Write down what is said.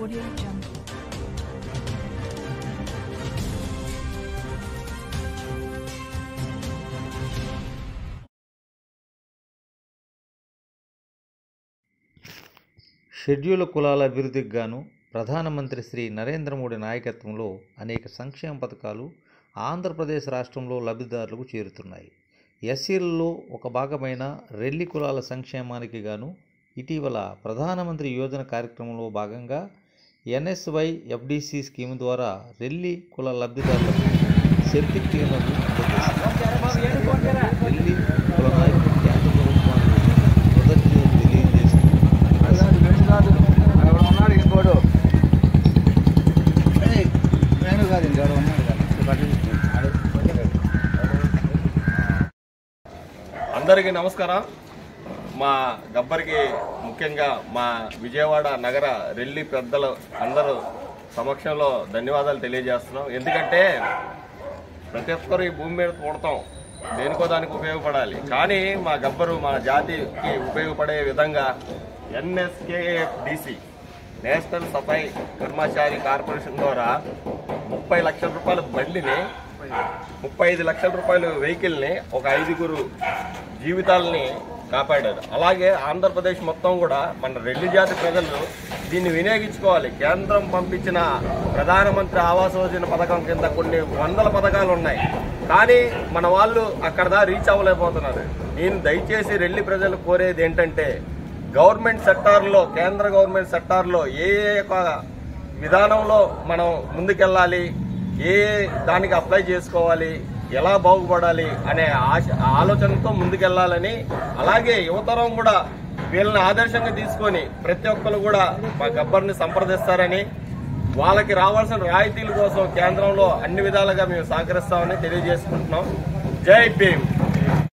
Audio Jungle. Schedule కులాల అభివృద్ధికి గాను ప్రధానమంత్రి శ్రీ నరేంద్ర మోడీ నాయకత్వంలో అనేక సంక్షేమ పథకాలు ఆంధ్రప్రదేశ్ రాష్ట్రంలో లబ్ధిదారులకు చేరుతున్నాయి. ఎస్సీలలో ఒక భాగమైన రెల్లి కులాల సంక్షేమానికి గాను ఇటీవల ప్రధానమంత్రి యోజన కార్యక్రమంలో భాగంగా ఎన్ఎస్వై ఎఫ్డిసి స్కీమ్ ద్వారా రెల్లి కుల లబ్ధిదారులకు సర్టిఫికేట్లను అందజేశారు. రెల్లి కుల నాయకులు కేంద్ర ప్రభుత్వానికి కృతజ్ఞతలు అందరికీ నమస్కారం. మా గబ్బరికి ముఖ్యంగా మా విజయవాడ నగర రెల్లి పెద్దలు అందరూ సమక్షంలో ధన్యవాదాలు తెలియజేస్తున్నాం. ఎందుకంటే ప్రతి ఒక్కరు ఈ భూమి మీద పుడతాం, దేనికో దానికి ఉపయోగపడాలి. కానీ మా గబ్బరు మా జాతికి ఉపయోగపడే విధంగా ఎన్ఎస్కేఎఫ్డిసి నేషనల్ సఫాయి కర్మచారి కార్పొరేషన్ ద్వారా 30 లక్షల రూపాయల బండిని 35 లక్షల రూపాయల వెహికల్ని ఒక 5గురు జీవితాలని కాపాడారు. అలాగే ఆంధ్రప్రదేశ్ మొత్తం కూడా మన రెల్లి జాతి ప్రజలు దీన్ని వినియోగించుకోవాలి. కేంద్రం పంపించిన ప్రధానమంత్రి ఆవాస్ యోజన పథకం కింద కొన్ని వందల పథకాలు ఉన్నాయి, కానీ మన వాళ్ళు అక్కడ రీచ్ అవ్వలేకపోతున్నారు. నేను దయచేసి రెల్లి ప్రజలు కోరేది ఏంటంటే గవర్నమెంట్ సెక్టార్లో, కేంద్ర గవర్నమెంట్ సెక్టార్లో ఏ విధానంలో మనం ముందుకెళ్ళాలి, ఏ దానికి అప్లై చేసుకోవాలి, ఎలా బాగుపడాలి అనే ఆలోచనతో ముందుకెళ్లాలని, అలాగే యువతరం కూడా వీళ్ళని ఆదర్శంగా తీసుకొని ప్రతి ఒక్కరు కూడా మా గబ్బర్ని సంప్రదిస్తారని, వాళ్ళకి రావాల్సిన రాయితీల కోసం కేంద్రంలో అన్ని విధాలుగా మేము సహకరిస్తామని తెలియజేసుకుంటున్నాం. జై భీమ్.